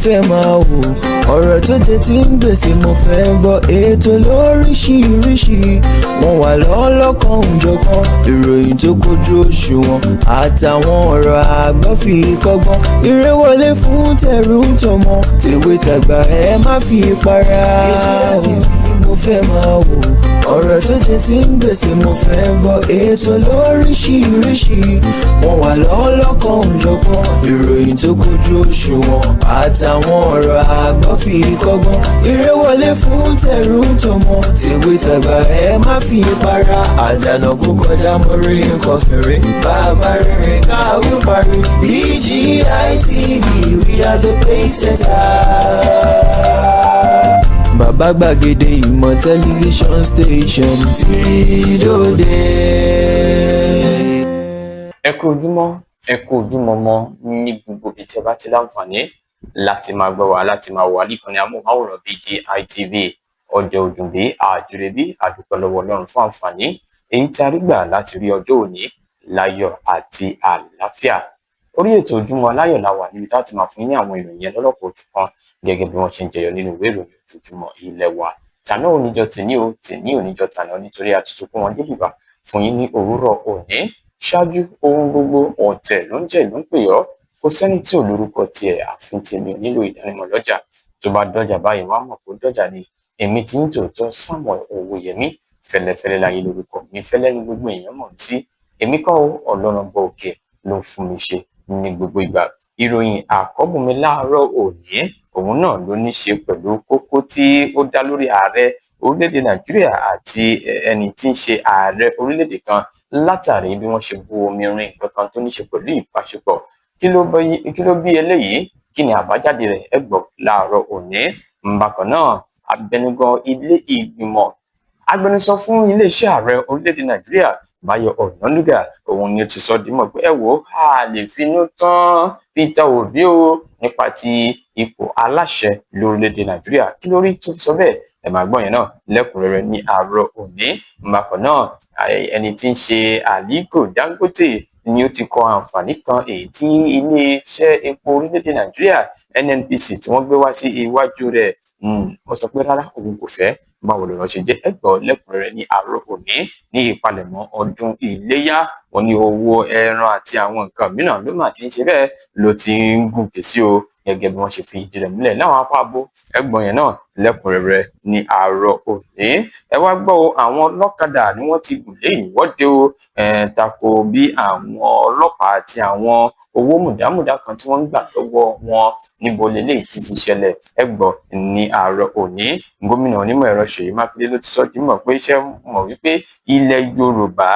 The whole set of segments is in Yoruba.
fẹ́ máa wò, ọ̀rọ̀ tó jẹ ti ń gbèsè mo fẹ́ gbọ́. Ètò lóríṣiríṣi wọ́n wà lọ́lọ́kan òjọ̀kan, ìròyìn tó kojú òṣùwọ̀n àtàwọn ọ̀rọ̀ àgbọ́ fi kọ́gbọ́n. Eré wọlé fún tẹ̀rù tọmọ, tèwe tàgbà ẹ má fi para. HITV mo fẹ́ máa wò, ọ̀rọ̀ tó jẹ ti ń gbèsè mo fẹ́ gbọ́. Ètò lóríṣiríṣi wọ́n wà lọ́lọ́kan òjọ̀kan, ìròyìn tó kojú òṣùwọ̀n àtàwọn ọ̀rọ̀ àgbọ́ fi kọ́gbọ́n. Eré wọlé fún tẹ̀rù tọmọ, tèwe tàgbà ẹ má fi para. Àdànà kó kọjá mọ́rí nǹkan fèrè, bàbá rere káwí parí. BGI TV, we are the pace setter. Bàbá gbàgede ìmọ̀ tẹlifíṣọ̀n station tí dòde. Ẹ kú ojúmọ́, ẹ kú ojúmọ́ mọ́ ní gbogbo ibi tí ẹ bá ti láǹfààní láti máa gbọ́ wa, láti máa wà níkànnì amóhùnmáwòrán BGI TV. Ọjọ́ òdùnbí àjùrẹ́bí àdúpẹ́ lọ́wọ́ Ọlọ́run fún àǹfààní èyí tí a rí gbà láti rí ọjọ́ òní láyọ̀ àti àlàáfíà. Orí ètò ojúmọ́ láyọ̀ la wà níbi tá ti máa fún yín ní àwọn ìròyìn lọ́lọ́pọ̀ òjọ̀kan gẹ́gẹ́ bí wọ́n ṣe ń jẹyọ nínú ìwé ìròyìn ojoojúmọ́ ilẹ̀ wa. Tàná oníjọ tèní o, tèní oníjọ tàná, nítorí àtúntò kó wọn débìbà fún yín ní òwúrọ̀ òní. Ṣáájú ohun gbogbo ọ̀tẹ̀ ló ń jẹ́ ló ń pè ọ́, kò sẹ́ni tí ò lórúkọ tiẹ̀ àfin tèmi ò nílò ìdánimọ̀ lọ́jà. Tó bá dọ́jà báyìí wọ́n á mọ̀ pé dọ́jà ni. Èmi tí ń tòótọ́ Samuel Owóyẹmí, fẹ́lẹ́fẹ́lẹ́ láyé lórúkọ mi, fẹ́lẹ́ ní gbogbo èèyàn mọ̀ sí. Èmi kọ́ Ọlọ́run bọ òkè ló ń fún mi ṣe ní gbogbo ìgbà. Ìròyìn àkọ́bùnmi láàárọ̀ òní òun náà ló ní ṣe pẹ̀lú kókó tí ó dá lórí ààrẹ orílẹ̀-èdè Nàìjíríà àti ẹni tí ń ṣe ààrẹ orílẹ̀-èdè kan látàrí bí wọ́n ṣe bu omi rin nǹkan kan tó ní ṣe pẹ̀lú ìbáṣepọ̀. Kí ló bí eléyìí? Kí ni àbájáde rẹ̀? Ẹ gbọ́ láàárọ̀ òní. Bákan náà, abẹnugan ilé ìgbìmọ̀ agbẹnusọ fún iléeṣẹ́ ààrẹ orílẹ̀-èdè Nàìjíríà Báyọ̀ Ọ̀nànúgà òun ni ó ti sọ dímọ̀ pé ẹ wò ó, a lè finú tán Peter Obi o nípa ti ipò aláṣẹ lórílẹ̀-èdè Nàìjíríà. Kí ló rí tó fi sọ bẹ́ẹ̀? Ẹ máa gbọ́ yẹn náà lẹ́kùnrẹ́rẹ́ ní àárọ̀ òní. Bákan náà, ẹni tí ń ṣe Aliko Dangote ni ó ti kọ àǹfààní kan èyí tí iléeṣẹ́ epo orílẹ̀-èdè Nàìjíríà NNPC tí wọ́n gbé wá sí iwájú rẹ̀. Ó sọ pé rárá òun kò fẹ́. Báwo lọ̀rọ̀ ṣe jẹ́? Ẹ gbọ́ lẹ́kùnrẹ́rẹ́ ní àárọ̀ òní. Ní ìpalẹ̀mọ́ ọdún iléyá, wọ́n ní owó ẹran àti àwọn nǹkan mìíràn ló mà ti ń ṣe bẹ́ẹ̀ ló ti ń gùnkè sí o, gẹ́gẹ́ bí wọ́n ṣe fi ìdí rẹ̀ múlẹ̀ láwọn apá abo. Ẹ gbọ́ yẹn náà lẹ́kùnrẹ́rẹ́ ní àárọ̀ òní. Ẹ wá gbọ́ o, àwọn ọlọ́kadà ni wọ́n ti gùn lé ìwọ́de o tako bí àwọn ọlọ́pàá àti àwọn owó mùdámùdá kan tí wọ́n ń gbà lọ́wọ́ wọn níbo lélẹ́yìí ti ṣẹlẹ̀. Ẹ gbọ́ ní àárọ̀ òní. Gómìnà onímọ̀ ẹ̀rọ Ṣèyí Mákindé ló ti sọ dímọ̀ pé iṣẹ́ mọ̀ wípé ilẹ̀ Yorùbá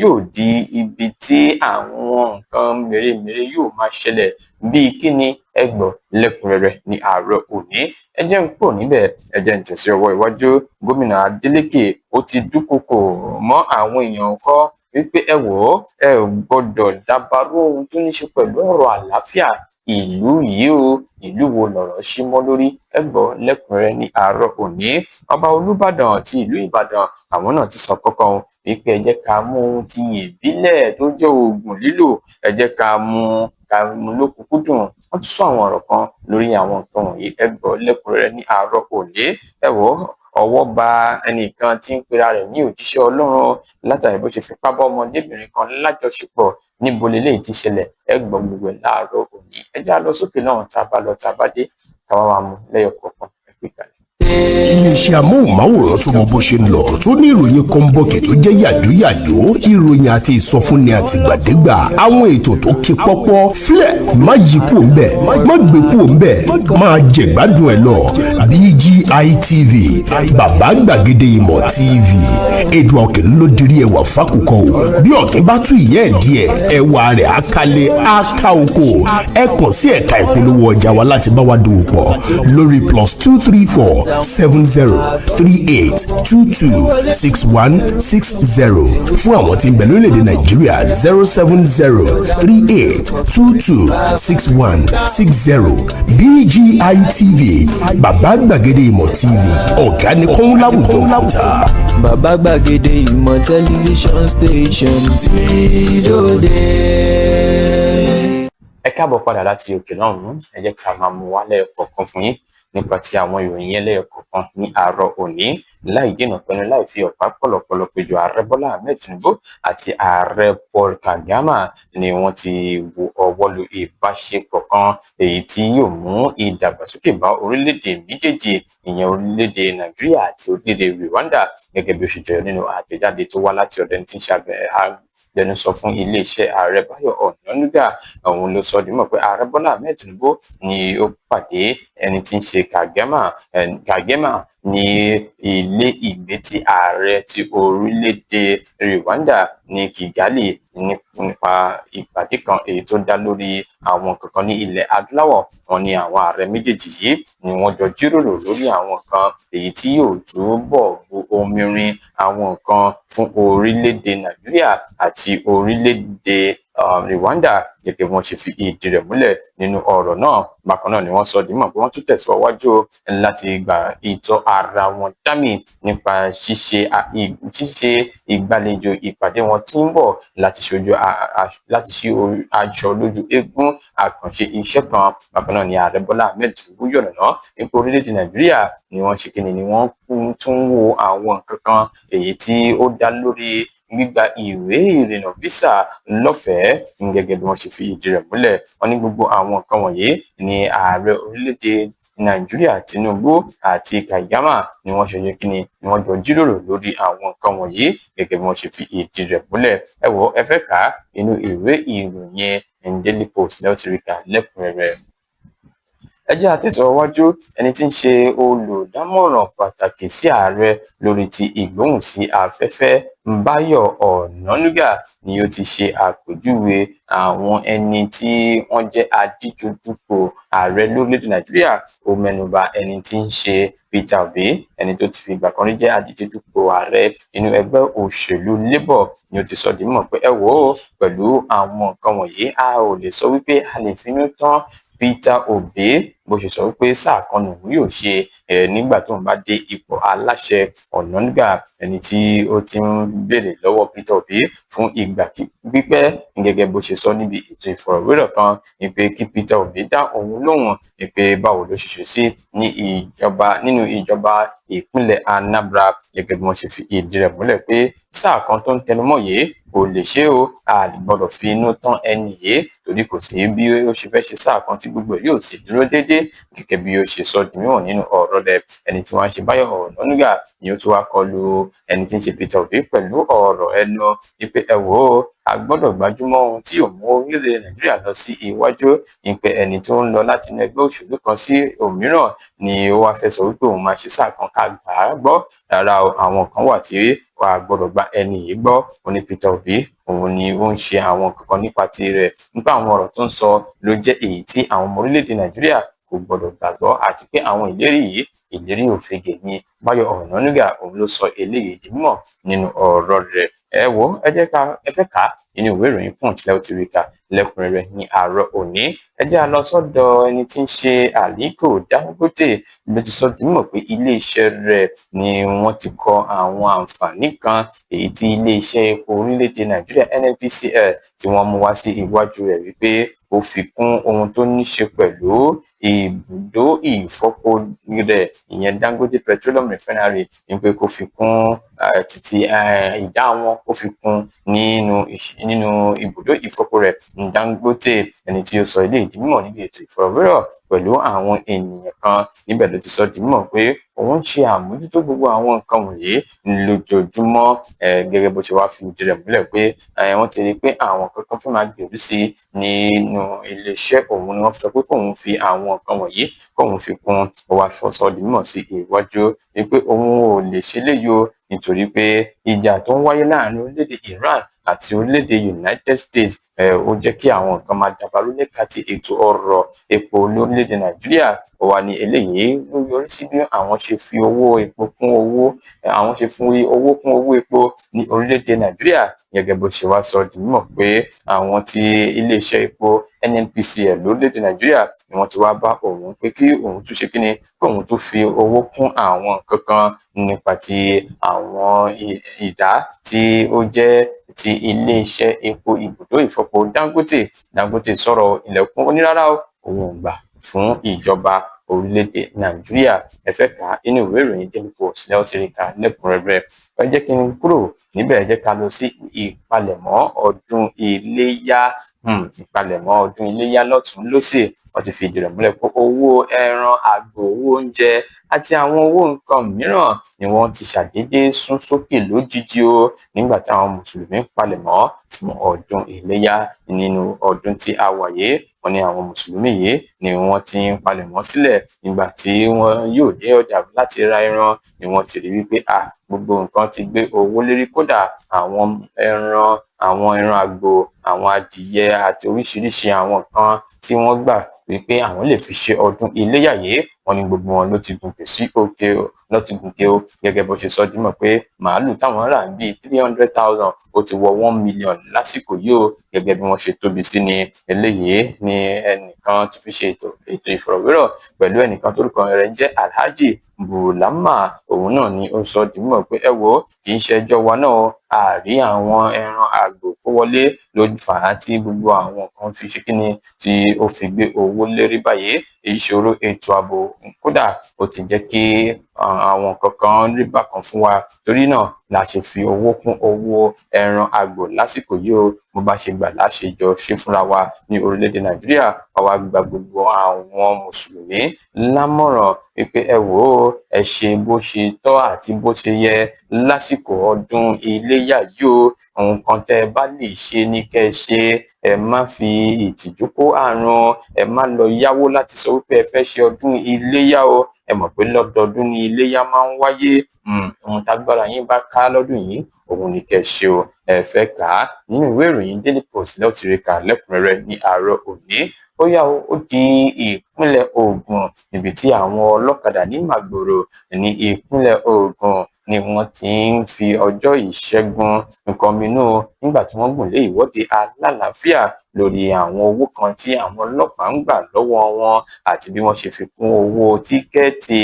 yóò di ibi tí àwọn nǹkan mèremère yóò máa ṣẹlẹ̀ bíi kíni. Ẹ gbọ́ lẹ́kùnrẹ́rẹ́ ní àárọ̀ òní. Ẹ jẹ́ ń pò níbẹ̀, ẹ jẹ́ ń tẹ̀sí ọwọ́ iwájú. Gómìnà Adeleke ó ti dúnkokò mọ́ àwọn èèyàn kọ́ wípé ẹ wò ó, ẹ ò gbọ́dọ̀ dábàrú ohun tó ní ṣe pẹ̀lú ọ̀rọ̀ àlàáfíà ìlú yìí o. Ìlú wo lọ̀rọ̀ ṣí mọ́ lórí? Ẹ gbọ́ lẹ́kùnrẹ́rẹ́ ní àárọ̀ òní. Ọba Olúbàdàn ti ìlú Ìbàdàn àwọn náà ti sọ kọ́kọ́ wípé ẹ jẹ́ ká mú ohun ti ìbílẹ̀ tó jẹ́ oògùn lílò, ẹ jẹ́ ká mú lókùnkúndùn. Wọ́n tún sọ àwọn ọ̀rọ̀ kan lórí àwọn nǹkan wọ̀nyí. Ẹ gbọ́ lẹ́kùnrẹ́rẹ́ ní àárọ̀ òní. Ẹ wò ó, ọwọ́ bà ẹnìkan tí ń pera rẹ̀ ní òjíṣẹ́ Ọlọ́run látàrí bó ṣe fipá bá ọmọdébìnrin kan lájọṣepọ̀. Níbo lélẹ́yìí ti ṣẹlẹ̀? Ẹ gbọ́ gbogbo ẹ̀ láàárọ̀ òní. Ẹ já lọ sókè náà, tá a bá lọ tá a bá dé káwá wa mú lẹ́yọ kọ̀ọ̀kan. Ẹ pè kalẹ̀. Iléeṣẹ́ amóhùnmáwòrán tó mọ bó ṣe ń lọ, tó ní ìròyìn kọ́ńbọ̀kì tó jẹ́ yàjóyàjó, ìròyìn àti ìsọfúnni àtìgbàdégbà, àwọn ètò tó ké pọ́pọ́ filẹ̀ má yí kúrò ń bẹ̀, má gbé kúrò ń bẹ̀, máa jẹ̀gbádùn ẹ̀ lọ. BGI TV, bàbá gbàgede ìmọ̀ TV, èdè ọ̀kìn ló dirí ẹwà fákùkọ o. Bí ọ̀kìn bá tú ìyẹ́ ẹ̀ díẹ̀, ẹwà rẹ̀ á kalẹ̀ á ká oko. Ẹ kàn sí ẹ̀ka ìpolówó ọjà wa láti bá wa dòwò pọ̀ lórí +234 7038226160 fún àwọn tí ń bẹ lórílẹ̀‐èdè Nàìjíríà 07038226160. BGI TV, bàbá gbàgede ìmọ̀ TV, ọ̀gá ni kọ́ń láwùjọ láwùjọ. Bàbá gbàgede ìmọ̀ tẹlifíṣọ̀n station tí dòde. Ẹ káàbọ̀ padà láti òkè lọ́hùn-ún. Ẹ jẹ́ ká máa mú wálẹ̀ kọ̀ọ̀kan fún yín nípa ti àwọn ìròyìn yẹn lẹ́yọ̀kọ̀ọ̀kan ní àárọ̀ òní, láì dènà pẹ̀lú láì fi ọ̀pá pọ̀lọ̀pọ̀lọ̀ péjọ ààrẹ Bọ́lá Ahmed Tinubu àti ààrẹ Paul Kagame ni wọ́n ti bu ọwọ́ lu ìbáṣepọ̀ kan èyí tí yóò mú ìdàgbàsókè bá orílẹ̀-èdè méjèèjì, ìyẹn orílẹ̀-èdè Nàìjíríà àti orílẹ̀-èdè Rwanda, gẹ́gẹ́ bí ó ṣe jẹyọ nínú àtẹ̀jáde tó wá láti ọ̀dọ̀ ẹni tí ń ṣe agbẹnusọ fún iléeṣẹ́ ààrẹ Báyọ̀ Ọ̀nànúgà. Òun ló sọ dímọ̀ pé ààrẹ Bọ́lá Ahmed Tinubu ni ó pàdé ẹni tí ń ṣe Kagame ní ilé ìgbé tí ààrẹ ti orílẹ̀-èdè Rwanda ní Kigali nípa ìpàdé kan èyí tó dá lórí àwọn kankan ní ilẹ̀ adúláwọ̀. Wọ́n ní àwọn ààrẹ méjèèjì yìí ni wọ́n jọ jíròrò lórí àwọn kan èyí tí yóò túbọ̀ bu omi rin àwọn nǹkan fún orílẹ̀-èdè Nàìjíríà àti orílẹ̀-èdè Rwanda, gẹ́gẹ́ bí wọ́n ṣe fi ìdí rẹ̀ múlẹ̀ nínú ọ̀rọ̀ náà. Bákan náà ni wọ́n sọ dímọ̀ pé wọ́n tún tẹ̀síwájú láti gba ìtọ́ ara wọn dámì nípa ṣíṣe ìgbàlejò ìpàdé wọn tí ń bọ̀ láti ṣí aṣọ lójú eégún àkànṣe iṣẹ́ kan. Bákan náà ni ààrẹ Bọ́lá Ahmed Tinubu yọ̀nàná ipò orílẹ̀-èdè Nàìjíríà ni wọ́n ṣe kíni ni wọ́n tún wo àwọn nǹkan kan èyí tí ó dá lórí gbígba ìwé ìrìnnà visa lọ́fẹ̀ẹ́, gẹ́gẹ́ bí wọ́n ṣe fi ìdí rẹ̀ múlẹ̀. Wọ́n ní gbogbo àwọn nǹkan wọ̀nyí ni ààrẹ orílẹ̀-èdè Nàìjíríà Tinubu àti Kagame ni wọ́n ṣe kíni ni wọ́n jọ jíròrò lórí àwọn nǹkan wọ̀nyí, gẹ́gẹ́ bí wọ́n ṣe fi ìdí rẹ̀ múlẹ̀. Ẹ wò ẹ fẹ́ kà á inú ìwé ìròyìn Daily Post lẹ́ọ̀tìríkà lẹ́kùnrẹ́rẹ́. Ẹ jẹ́ àtẹ̀síwájú. Ẹni tí ń ṣe olùdámọ̀ràn pàtàkì sí ààrẹ lórí ti ìgbóhùnsí afẹ́fẹ́ Báyọ̀ Ọ̀nànúgà ni ó ti ṣe àpèjúwe àwọn ẹni tí wọ́n jẹ́ adíjodupò ààrẹ lórílẹ̀-èdè Nàìjíríà. Ó mẹ́nuba ẹni tí ń ṣe Peter Obi, ẹni tó ti fi ìgbà kan rí jẹ́ adíjodupò ààrẹ inú ẹgbẹ́ òṣèlú Labour, ni ó ti sọ di mímọ̀ pé ẹ wò ó, pẹ̀lú àwọn nǹkan wọ̀nyí a ò lè sọ wípé a lè finú tán Peter Obi bó ṣe sọ wípé sáà kan nìyí yóò ṣe nígbà tó ń bá dé ipò aláṣẹ. Ọ̀nànúgà, ẹni tí ó ti ń béèrè lọ́wọ́ Peter Obi fún ìgbà pípẹ́, gẹ́gẹ́ bó ṣe sọ níbi ètò ìfọ̀rọ̀wérọ̀ kan ni pé kí Peter Obi dá òun lóhùn pé báwo ló ṣe sí nínú ìjọba ìpínlẹ̀ Anambra, gẹ́gẹ́ bí wọ́n ṣe fi ìdí rẹ̀ múlẹ̀ pé sáà kan tó ń tẹnumọ́ yìí kò lè ṣe o, a lè gbọ́dọ̀ fi inú tán ẹni yìí torí kò sí bí ó ṣe fẹ́ ṣe sáà kan tí gbogbo yóò sì dúró déédéé, gẹ́gẹ́ bí ó ṣe sọ di mímọ̀ nínú ọ̀rọ̀ rẹ̀. Ẹni tí wọ́n ṣe Báyọ̀ Ọ̀nànúgà ni ó tún wá kọlu ẹni tí ń ṣe Peter Obi pẹ̀lú ọ̀rọ̀ ẹnu wípé ẹ wò ó, a gbọ́dọ̀ gbájúmọ́ ohun tí yóò mú orílẹ̀-èdè Nàìjíríà lọ sí iwájú. Ìpè ẹni tó ń lọ láti inú ẹgbẹ́ òṣèlú kan sí òmíràn ni ó wá fẹ́ sọ wípé òun máa ṣe sáà kan ká gbà á gbọ́. Rárá o, àwọn kan wà tí wàá gbọ́dọ̀ gba ẹni yìí gbọ́. Ó ní Peter Obi òun ni ó ń ṣe àwọn kankan nípa tirẹ̀, nípa àwọn ọ̀rọ̀ tó ń sọ ló jẹ́ èyí tí àwọn ọmọ orílẹ̀-èdè Nàìjíríà kò gbọ́dọ̀ gbàgbọ́, àti pé àwọn ìlérí yìí ìlérí òfegè ni. Báyọ̀ Ọ̀nànúgà òun ló sọ eléyìí di mímọ̀ nínú ọ̀rọ̀ rẹ̀. Ẹ wò ẹ fẹ́ kà á inú ìwé ìròyìn Punch lẹ́ọ̀tìríkà lẹ́kùnrẹ́rẹ́ ní àárọ̀ òní. Ẹ jẹ́ a lọ sọ́dọ̀ ẹni tí ń ṣe Aliko Dangote ló ti sọ di mímọ̀ pé iléeṣẹ́ rẹ̀ ni wọ́n ti kọ àwọn àǹfààní kan èyí tí iléeṣẹ́ epo orílẹ̀-èdè Nàìjíríà NNPCL tí wọ́n mú wá sí iwájú rẹ̀ wípé ó fi kún ohun tó ní ṣe pẹ̀lú ibùdó ìfọpo rẹ̀, ìyẹn Dangote Petroleum Refinery, ní pé kó fi kún títí ìdá wọn ó fi kún nínú ibùdó ìfọpo rẹ̀ Dangote. Ẹni tí ó sọ ilé ìdí mímọ̀ níbi ètò ìfọ̀rọ̀wérọ̀ pẹ̀lú àwọn ènìyàn kan níbẹ̀ ló ti sọ di mímọ̀ pé òun ṣe àmójútó gbogbo àwọn nǹkan wọ̀nyí lójoojúmọ́, gẹ́gẹ́ bó ṣe wá fi ìdí rẹ̀ múlẹ̀ pé wọ́n ti rí i pé àwọn kankan fún máa gbèrú sí nínú iléeṣẹ́ òun ni wọ́n sọ pé kóun fi àwọn nǹkan wọ̀nyí kóun fi kún. Ó wá sọ di mímọ̀ sí iwájú wípé òun ò lè ṣe léyìí o nítorí pé ìjà tó ń wáyé láàrin orílẹ̀-èdè Iran àti orílẹ̀-èdè United States ó jẹ́ kí àwọn nǹkan máa dàbàrú lẹ́ka ti ètò ọrọ̀ epo lórílẹ̀-èdè Nàìjíríà. Ó wà ní eléyìí ló yọrí sí bí àwọn ṣe fi owó epo kún owó epo ní orílẹ̀-èdè Nàìjíríà, gẹ́gẹ́ bó ṣe wá sọ di mímọ̀ pé àwọn tí iléeṣẹ́ epo NNPCL lórílẹ̀-èdè Nàìjíríà ni wọ́n ti wá bá òun pé kí òun tún ṣe kíni kí òun tún fi owó kún àwọn nǹkan kan nípa ti àwọn ìdá tí ó jẹ́ ti iléeṣẹ́ epo ibùdó ìfọpo Dangote sọ̀rọ̀ ilẹ̀kùn onírárá òun ò gbà fún ìjọba orílẹ̀-èdè Nàìjíríà. Ẹ fẹ́ kà á inú ìwé ìròyìn Daily Post lẹ́yìn tí rí kà lẹ́kùnrẹ́rẹ́. Ẹ jẹ́ kí n kúrò níbẹ̀, ẹ jẹ́ ká lọ sí ìpalẹ̀mọ́ ọdún iléyá. Ìpalẹ̀mọ́ ọdún iléyá lọ́tùn lósì wọ́n ti fi ìdí rẹ̀ múlẹ̀ pé owó ẹran àgbò, owó oúnjẹ àti àwọn owó nǹkan mìíràn ni wọ́n ti ṣàdédé sún sókè lójijì nígbà táwọn mùsùlùmí ń palẹ̀mọ́ fún ọdún iléyá nínú ọdún tí a wà yìí. Wọ́n ní àwọn mùsùlùmí yìí ni wọ́n ti ń palẹ̀mọ́ sílẹ̀ nígbà tí wọ́n yóò dé ọjà láti ra ẹran ni wọ́n ti rí wípé gbogbo nǹkan ti gbé owó lérí, kódà àwọn ẹran àgbò, àwọn adìyẹ àti oríṣiríṣi àwọn nǹkan tí wọ́n gbà wípé àwọn lè fi ṣe ọdún iléyá yìí, wọ́n ní gbogbo wọn ló ti gòkè sí òkè o gẹ́gẹ́ bó ṣe sọ dímọ̀ pé màálù táwọn rà ń bíi 300,000 ó ti wọ 1 million lásìkò yìí gẹ́gẹ́ bí wọ́n ṣe tóbi sí ni. Eléyìí ni ẹnìkan tó fi ṣe ètò ìfọ̀rọ̀wérọ̀ pẹ̀lú ẹnìkan tórúkọ rẹ̀ ń jẹ́ Alhaji Bulama. Òun náà ni ó sọ dímọ̀ pé ẹ wò kì í ṣẹjọ́ wa náà, àrí àwọn ẹran àgbò kó wọlé ló fà á tí gbogbo àwọn kan fi ṣe kíni tí ó fi gbé owó lérí báyìí. Ìṣòro ètò ààbò kódà ó ti jẹ́ kí àwọn kankan rí bákan fún wa, torí náà la ṣe fi owó kún owó ẹran àgbò lásìkò yìí bó bá ṣe gbà láṣejọ ṣe fúnra wa ní orílẹ̀-èdè Nàìjíríà. Àwa gba gbogbo àwọn mùsùlùmí lámọ̀ràn wípé ẹ wò ẹ ṣe bó ṣe tọ́ àti bó ṣe yẹ lásìkò ọdún iléyá yìí nǹkan tẹ́ ẹ bá lè ṣe ní kẹ́ ẹ ṣe, ẹ má fi ìtìjú kó àrùn, ẹ má lọ yáwó láti sọ wípé ẹ fẹ́ ṣe ọdún iléyá ẹ mọ̀ pé lọ́dọọdún ni iléyá máa ń wáyé. Ohun tágbára yín bá ká lọ́dún yìí òun ni kẹ́ ẹ ṣe ẹ fẹ́ kà á nínú ìwé ìròyìn Daily Post lẹ́yìn tí rí kà lẹ́kùnrẹ́rẹ́ ní àárọ̀ òní. Ó di ìpínlẹ̀ Ògùn níbi tí àwọn ọlọ́kadà ní Màgbòrò ní ìpínlẹ̀ Ògùn ni wọ́n ti ń fi ọjọ́ ìṣẹ́gun nǹkan mìíràn nígbà tí wọ́n gùn lé ìwọ́de alálàáfíà lórí àwọn owó kan tí àwọn ọlọ́pàá ń gbà lọ́wọ́ wọn àti bí wọ́n ṣe fi kún owó tíkẹ́ẹ̀tì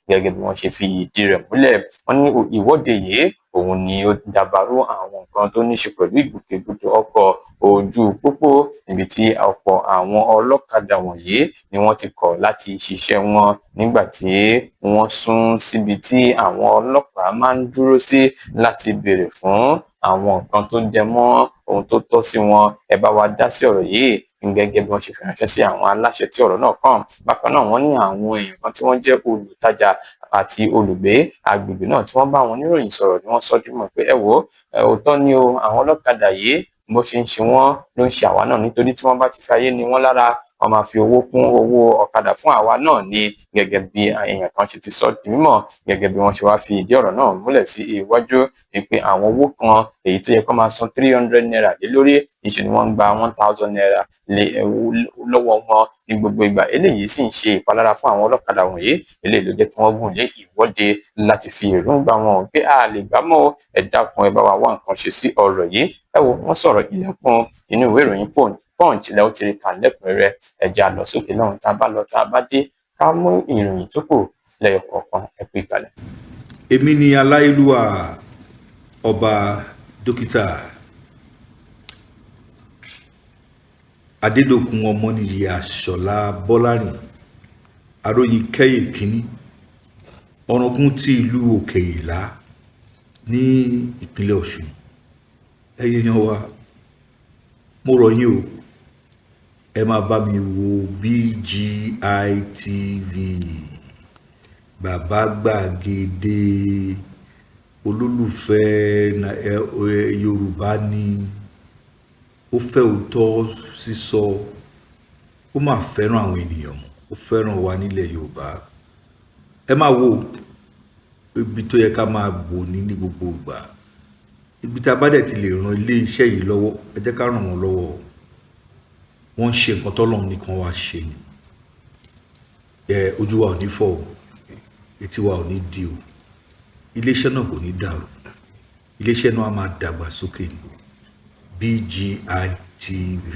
gẹ́gẹ́ bí wọ́n ṣe fi ìdí rẹ̀ múlẹ̀. Wọ́n ní ìwọ́de yìí òun ni ó dàbàrú àwọn nǹkan tó ní ṣe pẹ̀lú ìgbòkègbodò ọkọ̀ ojú pópó níbi tí ọ̀pọ̀ àwọn ọlọ́kadà wọ̀nyí ni wọ́n ti kọ̀ láti ṣiṣẹ́ wọn nígbà tí wọ́n sún síbi tí àwọn ọlọ́pàá máa ń dúró sí láti béèrè fún àwọn nǹkan tó jẹ mọ́ ohun tó tọ́ sí wọn. Ẹ bá wa dá sí ọ̀rọ̀ yìí gẹ́gẹ́ bí wọ́n ṣe fi ránṣẹ́ sí àwọn aláṣẹ tí ọ̀rọ̀ náà kàn. Bákan náà wọ́n ní àwọn èèyàn kan tí wọ́n jẹ́ olùtajà àti olùgbé agbègbè náà tí wọ́n bá àwọn oníròyìn sọ̀rọ̀ ni wọ́n sọ dímọ̀ pé ẹ wò òótọ́ ni àwọn ọlọ́kadà yìí bó ṣe ń ṣe wọ́n ló ń ṣe àwa náà, nítorí tí wọ́n bá ti fi ayé ni wọ́n lára wọ́n máa fi owó kún owó ọ̀kadà fún àwa náà ni, gẹ́gẹ́ bí èèyàn kan ṣe ti sọ di mímọ̀ gẹ́gẹ́ bí wọ́n ṣe wá fi ìdí ọ̀rọ̀ náà múlẹ̀ sí iwájú wípé àwọn owó kan èyí tó yẹ kó máa san 300 naira lé lórí ìṣe ni wọ́n ń gba 1000 naira lọ́wọ́ wọn ní gbogbo ìgbà. Eléyìí sì ń ṣe ìpalára fún àwọn ọlọ́kadà wọ̀nyí. Eléyìí ló jẹ́ kí wọ́n gùn lé ìwọ́de láti fi èròǹgbà wọn pé a lè gbà mọ́ ẹ dákun ẹ bá wa wá nǹkan ṣe sí ọ̀rọ̀ yìí. Ẹ wo wọ́n sọ̀rọ̀ ilẹ̀kùn inú ìwé ìròyìn Punch lẹ́wọ́ ti rí kà lẹ́kùnrẹ́rẹ́. Ẹ jẹ́ á lọ sókè náà, tá a bá lọ tá a bá dé ká mú ìròyìn tó kù lẹ́yọ kọ̀ọ̀kan ẹ pé kalẹ̀. Èmi ni Aláyélúwà ọba dókítà Adédòkun Ọmọnìyí Àṣọlá Bọ́lárìn aróyin kẹ́yè kínní ọ̀ràngún ti ìlú Òkè Ìlá ní ìpínlẹ̀ Ọ̀ṣun. Ẹ̀yin èèyàn wa mo rọ̀ yín o, ẹ máa bá mi wo BGI TV, bàbá gbàgede, olólùfẹ́ Yorùbá ni, ó fẹ́ òótọ́ sísọ, ó máa fẹ́ràn àwọn ènìyàn, ó fẹ́ràn wa nílẹ̀ Yorùbá. Ẹ máa wo ibi tó yẹ ká máa bò ní gbogbo ìgbà, ibi tá a bá dẹ̀ ti lè ran ilé iṣẹ́ yìí lọ́wọ́ ẹ jẹ́ ká ràn wọ́n lọ́wọ́. Wọ́n ń ṣe nǹkan tọ́lọ́run nìkan wá ṣe ni. Ojú wa ò ní fọ́ o, etí wa ò ní di o, iléeṣẹ́ náà kò ní dàrú, iléeṣẹ́ náà á máa dàgbà sókè ni. BGI TV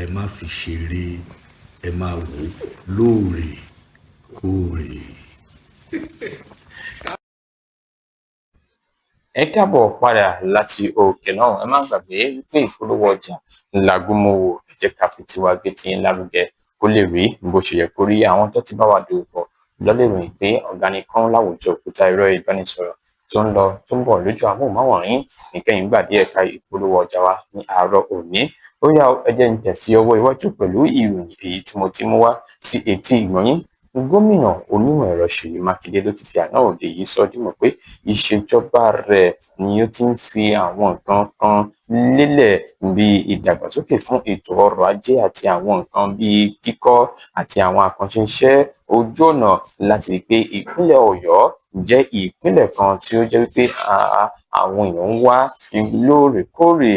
ẹ má fi ṣeré, ẹ máa wò lóòrèkóòrè. Ẹ káàbọ̀ padà láti òkè náà. Ẹ má gbàgbé wípé ìpolówó ọjà làgúnmòwò. Ẹ jẹ́ ká fi tiwa gbé tí ń lárugẹ kó lè rí bó ṣe yẹ kó rí. Àwọn tó ti bá wa dòwò pọ̀ lọ́lẹ̀ ròyìn pé ọ̀gbẹ́ni kan láwùjọ òkúta ẹ̀rọ ìbánisọ̀rọ̀ tó ń lọ tó ń bọ̀ lójú amóhùnmáwòrán nìkẹyìn gbàdé ẹ̀ka ìpolówó ọjà wa ní àárọ̀ òní. Ó yá ẹ jẹ́ n tẹ̀sí ọwọ́ iwájú pẹ̀lú ìròyìn èyí tí mo ti mú wá sí etí ìgbọ̀nyín. Gómìnà onímọ̀ ẹ̀rọ Ṣèyí Mákindé ló ti fi àná òde yìí sọ dímọ̀ pé ìṣèjọba rẹ̀ ni ó ti ń fi àwọn nǹkan kan lélẹ̀ bíi ìdàgbàsókè fún ètò ọrọ̀ ajé àti àwọn nǹkan bíi kíkọ́ àti àwọn àkànṣe iṣẹ́ ojú ọ̀nà láti rí i pé ìpínlẹ̀ Ọ̀yọ́ jẹ́ ìpínlẹ̀ kan tí ó jẹ́ wípé àwọn èèyàn ń wá lóòrèkóòrè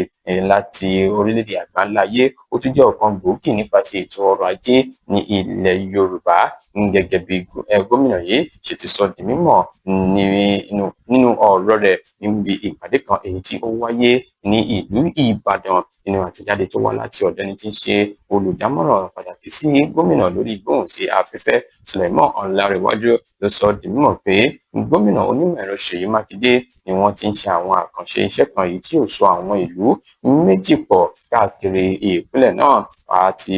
láti orílẹ̀-èdè àgbáńláyé. Ó tún jẹ́ ọ̀kan gbòógì nípa ti ètò ọrọ̀ ajé ní ilẹ̀ Yorùbá gẹ́gẹ́ bí gómìnà yìí ṣe ti sọ di mímọ̀ nínú ọ̀rọ̀ rẹ̀ níbi ìpàdé kan èyí tí ó wáyé ní ìlú Ìbàdàn. Nínú àtẹ̀jáde tó wá láti ọ̀dọ̀ ẹni tí ń ṣe olùdámọ̀ràn pàtàkì sí gómìnà lórí ìgbóhùnsí afẹ́fẹ́ Suleiman Ọlárẹ̀wájú ló sọ di mímọ̀ pé gómìnà onímọ̀ ẹ̀rọ Ṣèyí Mákindé ni wọ́n ti ń ṣe àwọn àkànṣe iṣẹ́ kan èyí tí yóò so àwọn ìlú méjì pọ̀ káàkiri ìpínlẹ̀ náà. A ti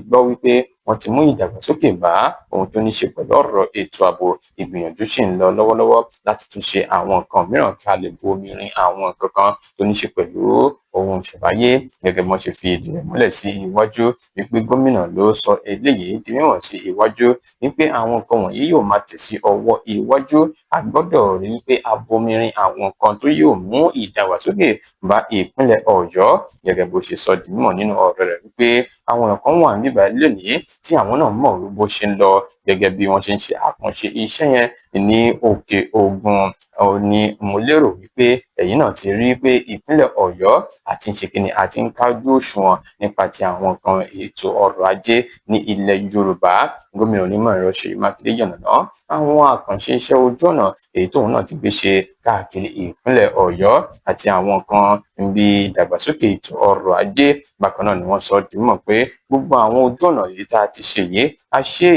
gbọ́ wípé wọ́n ti mú ìdàgbàsókè bá ohun tó ní ṣe pẹ̀lú ọ̀rọ̀ ètò ààbò. Ìgbìyànjú sì ń lọ lọ́wọ́lọ́wọ́ láti tún ṣe àwọn nǹkan mìíràn kí a lè bu omi rin àwọn nǹkan kan tó ní ṣe pẹ̀lú ohun ìṣẹ̀báyé. Gẹ́gẹ́ bí wọ́n ṣe fi ìdí rẹ̀ múlẹ̀ sí iwájú wípé gómìnà ló sọ eléyìí di mímọ̀ sí iwájú wípé àwọn nǹkan wọ̀nyí yóò máa tẹ̀ sí ọwọ́ iwájú. A gbọ́dọ̀ rí wípé a bomi rin àwọn nǹkan tó yóò mú ìdàgbàsókè bá ìpínlẹ̀ Ọ̀yọ́. Gẹ́gẹ́ bó ṣe sọ di mímọ̀ nínú ọ̀rọ̀ rẹ̀ wípé àwọn nǹkan wà níbà lónìí tí àwọn náà mọ̀ bó ṣe ń lọ gẹ́gẹ́ bí wọ́n ṣe ń ṣe àkànṣe iṣẹ́ yẹn ní Òkè Ògùn. Ni mo lérò wípé ẹ̀yin náà ti rí pé ìpínlẹ̀ Ọ̀yọ́ àti ń ṣe kíni àti ń kájú òṣùwọ̀n nípa ti àwọn nǹkan ètò ọrọ̀ ajé ní ilẹ̀ Yorùbá. Gómìnà onímọ̀ ẹ̀rọ Ṣèyí Mákindé yànnàná àwọn àkànṣe iṣẹ́ ojú ọ̀nà èyí tóun náà ti gbé ṣe káàkiri ìpínlẹ̀ Ọ̀yọ́ àti àwọn nǹkan bíi ìdàgbàsókè ètò ọrọ̀ ajé. Bákan náà ni wọ́n sọ di mímọ̀ pé gbogbo àwọn ojú ọ̀nà yìí tá a ti ṣe yìí a ṣe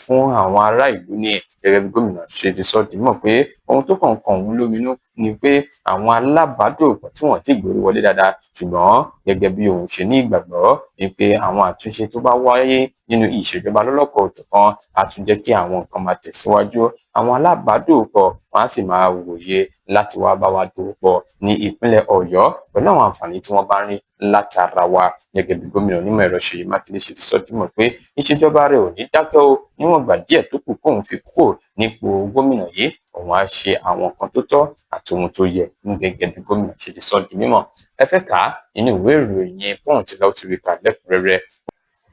fún àwọn ará ìlú ni. Gẹ́gẹ́ bí gómìnà ṣe ti sọ di mímọ̀ pé ohun tó kàn òun lóminú ni pé àwọn alábàádòpọ̀ tí wọ́n ti gbòòrò wọlé dáadáa, ṣùgbọ́n gẹ́gẹ́ bí òun ṣe ní ìgbàgbọ́ ni pé àwọn àtúnṣe tó bá wáyé nínú ìṣèjọba lọ́lọ́kọ̀ òjọ̀kan á tún jẹ́ kí àwọn nǹkan máa tẹ̀síwájú. Àwọn alábàádòpọ̀ wọn á sì máa wòye láti wá bá wa dòwò pọ̀ ní ìpínlẹ̀ Ọ̀yọ́ pẹ̀lú àwọn àǹfààní tí wọ́n bá rí látara wa. Gẹ́gẹ́ bí gómìnà onímọ̀ ẹ̀rọ Ṣèyí Mákindé ṣe ti sọ dímọ̀ pé ìṣèjọba rẹ̀ ò ní dákẹ́ o níwọ̀n ìgbà díẹ̀ tó kù kóun fi kúrò nípò gómìnà yìí. Òun á ṣe àwọn nǹkan tó tọ́ àti ohun tó yẹ gẹ́gẹ́ bí gómìnà ṣe ti sọ di mímọ̀. Ẹ fẹ́ kà á nínú ìwé ìròyìn Punch tí láti rí kà lẹ́kùnrẹ́rẹ́.